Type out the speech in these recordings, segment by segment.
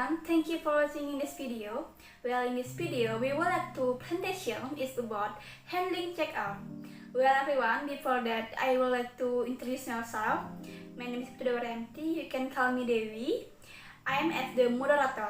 everyone, thank you for watching in this video. Well, in this video, we will have two presentation is about handling checkout. Well, everyone, before that, I would like to introduce myself. My name is Putra Yanti. You can call me Dewi. I am as the moderator.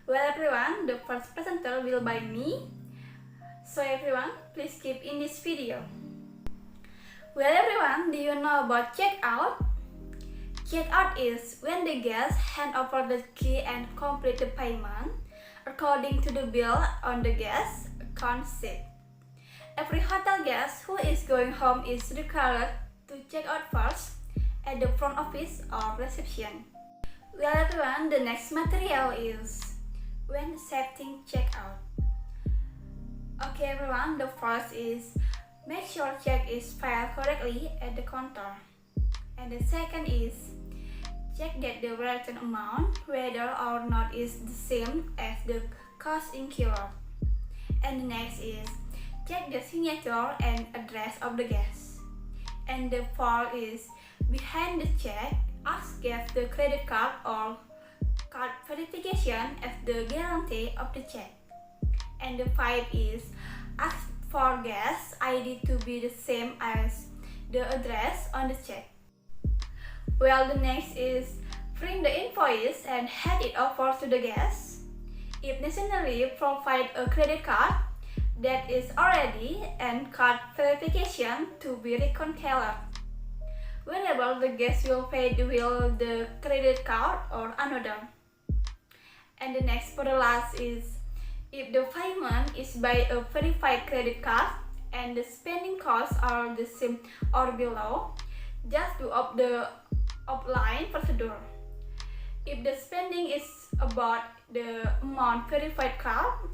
Well, everyone, the first presenter will be me. So, everyone, please keep in this video. Well, everyone, do you know about checkout? Checkout is when the guest hand over the key and complete the payment according to the bill on the guest account sheet. Every hotel guest who is going home is required to check out first at the front office or reception. Well, everyone, the next material is when accepting checkout. Okay, everyone, the first is make sure check is filed correctly at the counter. And the second is check that the written amount whether or not is the same as the cost in kilo. And the next is check the signature and address of the guest. And the fourth is behind the check, ask guest the credit card or card verification as the guarantee of the check. And the fifth is ask for guest ID to be the same as the address on the check. Well, the next is print the invoice and hand it over to the guest. If necessary, provide a credit card that is already and card verification to be reconciled. Whenever the guest will pay the credit card or another. And the next for the last is if the payment is by a verified credit card and the spending costs are the same or below, just do up the offline procedure. If the spending is about the amount verified card,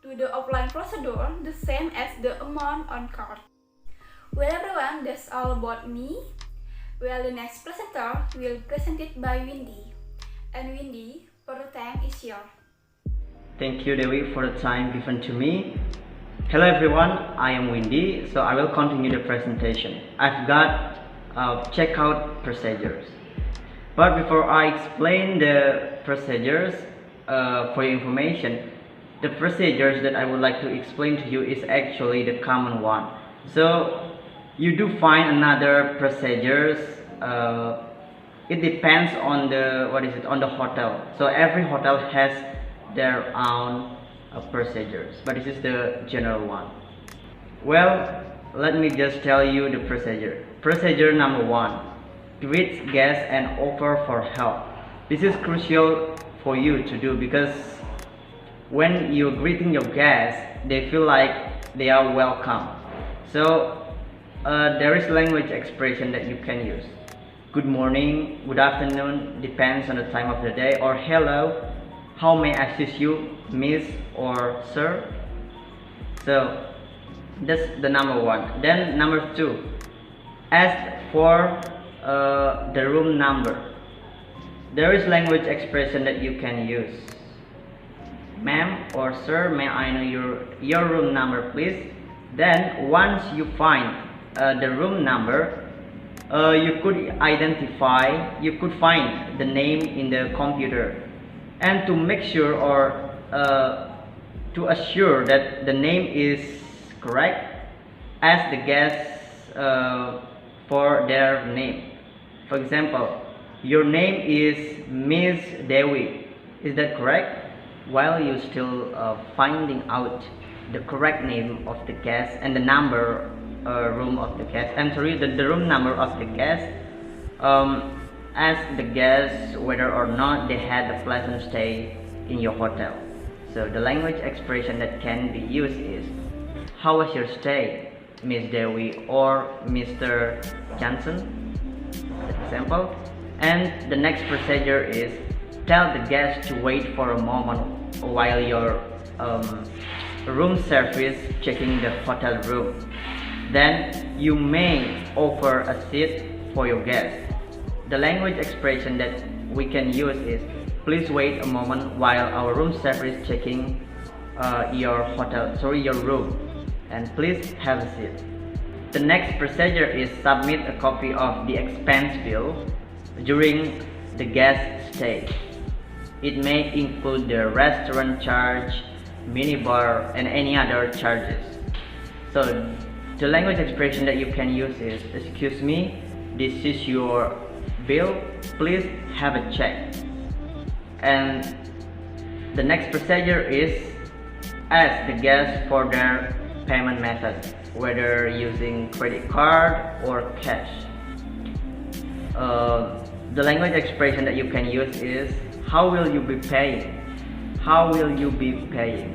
do the offline procedure the same as the amount on card. Well, everyone, that's all about me. Well, the next presenter will present it by Windi. And Windi, for the time is yours. Thank you, Dewi, for the time given to me. Hello everyone, I am Windi, so I will continue the presentation. I've got checkout procedures. But before I explain the procedures, for your information, the procedures that I would like to explain to you is actually the common one. So you do find another procedures. It depends on the on the hotel. So every hotel has their own procedures, but this is the general one. Well, let me just tell you the procedure. Procedure number 1, greet guests and offer for help. This is crucial for you to do because when you're greeting your guests, they feel like they are welcome. So there is language expression that you can use. Good morning, good afternoon, depends on the time of the day, or hello, how may I assist you, miss or sir? So that's the number 1. Then number 2, ask for the room number. There is language expression that you can use. Ma'am or sir, may I know your room number, please? Then once you find the room number, you could find the name in the computer. And to make sure or to assure that the name is correct, ask the guests for their name. For example, your name is Miss Dewi. Is that correct? While you're still finding out the correct name of the guest and the number room of the guest, the room number of the guest, ask the guests whether or not they had a pleasant stay in your hotel. So the language expression that can be used is, how was your stay, Miss Dewi or Mr. Johnson? Example. And the next procedure is tell the guest to wait for a moment while your room service checking the hotel room. Then you may offer a seat for your guest. The language expression that we can use is, please wait a moment while our room service checking your room, and please have a seat. The next procedure is submit a copy of the expense bill during the guest stay. It may include the restaurant charge, minibar, and any other charges. So the language expression that you can use is, excuse me, this is your bill, please have a check. And the next procedure is ask the guest for their payment method, whether using credit card or cash. The language expression that you can use is, how will you be paying? How will you be paying?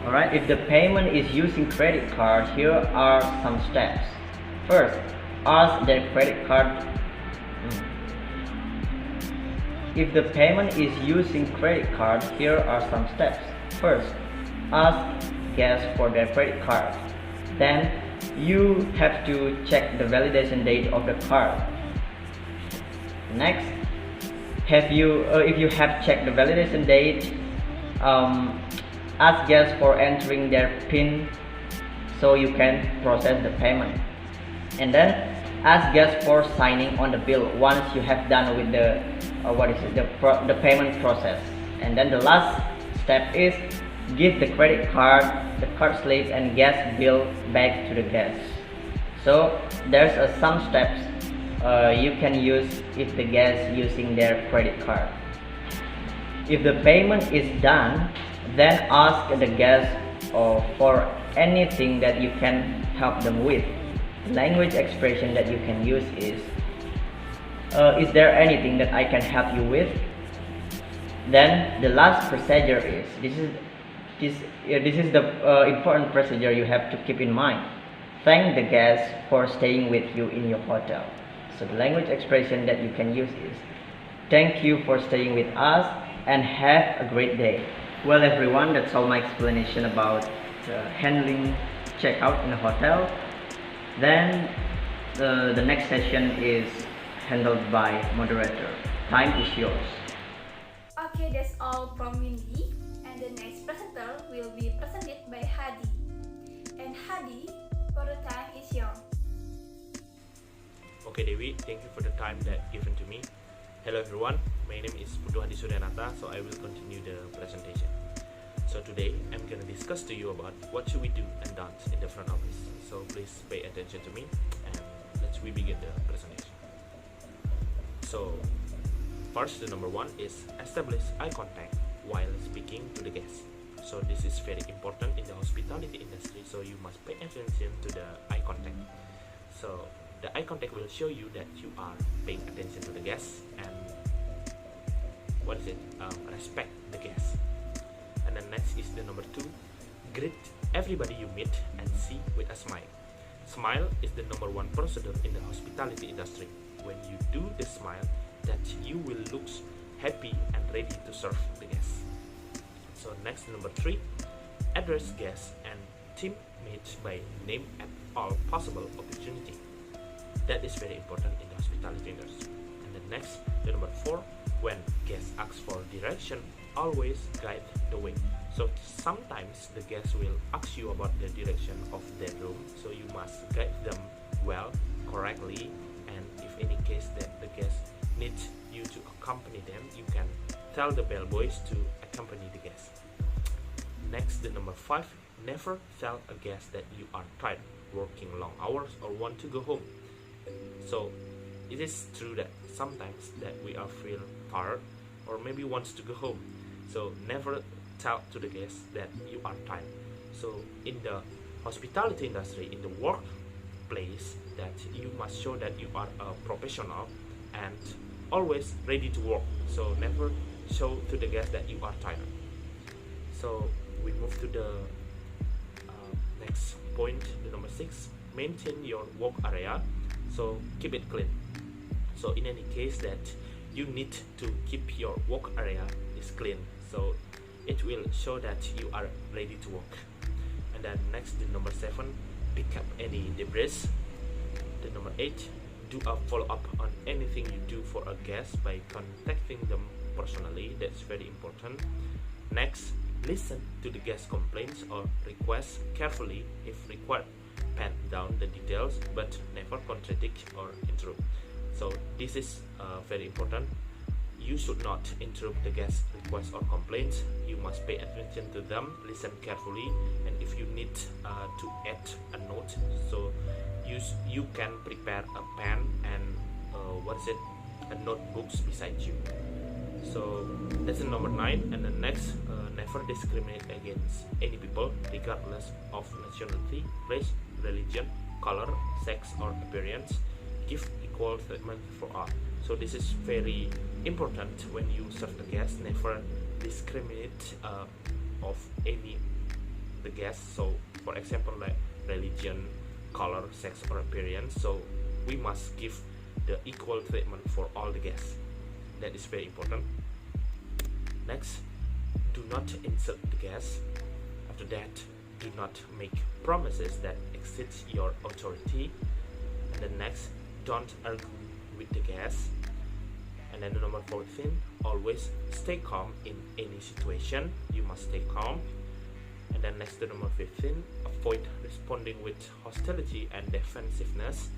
Alright, if the payment is using credit card, here are some steps. First, ask their credit card. If the payment is using credit card, here are some steps. First, ask guests for their credit card. Then, you have to check the validation date of the card. Next, if you have checked the validation date, ask guests for entering their PIN so you can process the payment. And then ask guests for signing on the bill once you have done with the the payment process. And then the last step is give the credit card, the card slip, and guest bill back to the guest. So there's some steps you can use if the guest using their credit card. If the payment is done, then ask the guest for anything that you can help them with. The language expression that you can use is there anything that I can help you with? Then the last procedure is, this is the important procedure you have to keep in mind. Thank the guest for staying with you in your hotel. So the language expression that you can use is, thank you for staying with us and have a great day. Well everyone, that's all my explanation about handling checkout in a hotel. Then the next session is handled by moderator. Time is yours. Okay, that's all from Windi, and the next presenter will be presented by Hady. And Hady, for the time is yours. Okay Dewi, thank you for the time that given to me. Hello everyone, my name is Putu Suryanatha, so I will continue the presentation. So today I'm gonna discuss to you about what should we do and don't in the front office. So please pay attention to me and we begin the presentation. So first, the number one is establish eye contact while speaking to the guest. So this is very important in the hospitality industry, so you must pay attention to the eye contact. So the eye contact will show you that you are paying attention to the guest and respect the guest. And then next is the number two, greet everybody you meet and see with a smile. Smile is the number one procedure in the hospitality industry. When you do the smile, that you will look happy and ready to serve the guests. So next, number three, address guests and teammates by name at all possible opportunity. That is very important in the hospitality industry. And then next, the number four, when guests ask for direction, always guide the way. So sometimes the guests will ask you about the direction of their room, so you must guide them well, correctly, and if any case that the guest needs you to accompany them, you can tell the bellboys to accompany the guest. Next, the number five, never tell a guest that you are tired, working long hours, or want to go home. So it is true that sometimes that we are feel tired or maybe wants to go home. So never tell to the guests that you are tired. So in the hospitality industry, in the workplace, that you must show that you are a professional and always ready to work. So never show to the guests that you are tired. So we move to the next point, the number six, maintain your work area. So keep it clean. So in any case that you need to keep your work area is clean, so it will show that you are ready to work. And then next, the number seven, pick up any debris. The number eight, do a follow-up on anything you do for a guest by contacting them personally. That's very important. Next, listen to the guest complaints or requests carefully if required. Pen down the details but never contradict or interrupt. So this is very important. You should not interrupt the guest requests or complaints. You must pay attention to them, listen carefully, and if you need to add a note, so you can prepare a pen and a notebooks beside you. So that's the number 9. And the next, never discriminate against any people regardless of nationality, race, religion, color, sex, or appearance. Give equal treatment for all. So this is very important when you serve the guest. Never discriminate of any the guests. So for example, like religion, color, sex, or appearance. So we must give the equal treatment for all the guests. That is very important. Next, do not insult the guests. After that, do not make promises that exceed your authority. And then next, don't argue with the guests. And then the number 14, always stay calm in any situation. You must stay calm. And then next to number 15, avoid responding with hostility and defensiveness.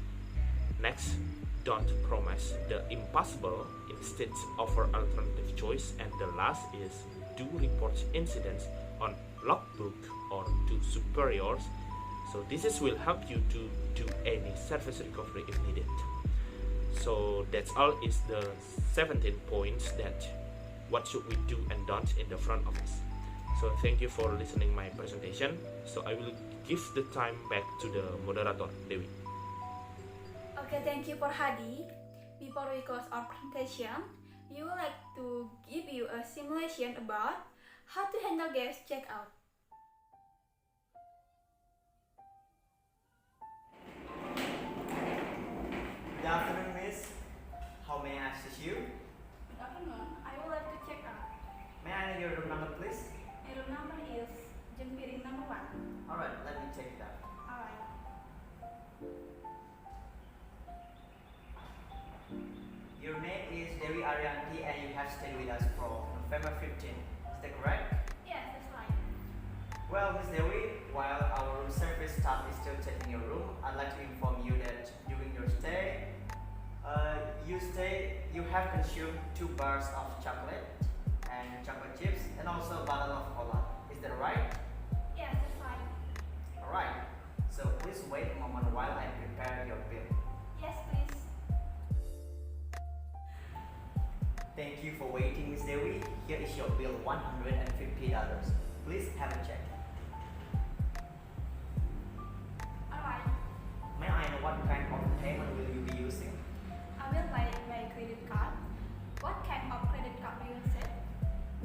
Next, don't promise the impossible, instead offer alternative choice. And the last is do report incidents on logbook or to superiors. So this will help you to do any service recovery if needed. So that's all is the 17 points that what should we do and don't in the front office. So thank you for listening my presentation. So I will give the time back to the moderator, Dewi. Okay, thank you for Hady. Before we close our presentation, we would like to give you a simulation about how to handle guest checkout. Good afternoon, miss. How may I assist you? Good afternoon. I would like to check out. May I know your room number, please? My room number is Jempiring number 1. Alright, let me check it out. Alright. Your name is Dewi Yanti and you have stayed with us from November 15. Is that correct? Yes, that's right. Well, Miss Dewi, while our room service staff is still checking your room, I'd like to inform you that during your stay, you have consumed 2 bars of chocolate and chocolate chips and also a bottle of cola. Is that right? Yes, that's right. Alright. So please wait a moment while I prepare your bill. Yes, please. Thank you for waiting, Miss Dewi. Here is your bill, $150. Please have a check. Alright. May I know what kind of payment will you be using? I will buy it by credit card. What kind of credit card do you accept?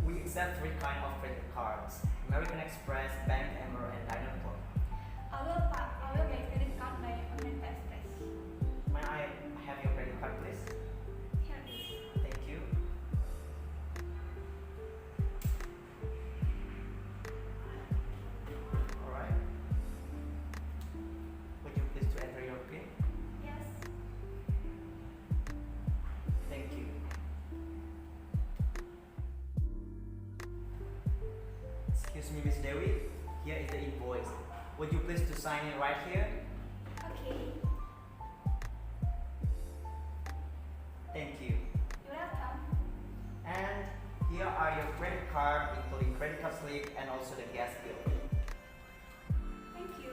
We accept 3 kinds of credit cards: American Express, Bank Emmer, and Dynamo. I will buy credit card by American Express. May I have your credit card, please? Here it is. Thank you. Alright. Would you please to enter your PIN? Yes. Thank you. Excuse me, Miss Dewi. Here is the invoice. Would you please to sign it right here? Okay. Thank you. You're welcome. And here are your credit card, including credit card slip and also the gas bill. Thank you.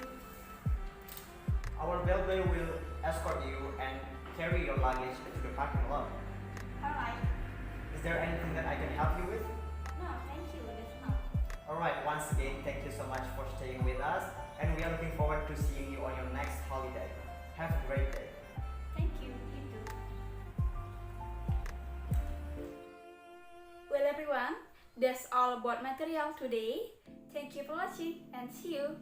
Our bellboy will escort you and carry your luggage to the parking lot. Alright. Is there anything that I can help you with? No, thank you. That's not. Alright, once again, thank you so much for staying with us, and we are looking forward to seeing you on your next holiday. Have a great day. Thank you. You too. Well, everyone, that's all about material today. Thank you for watching and see you.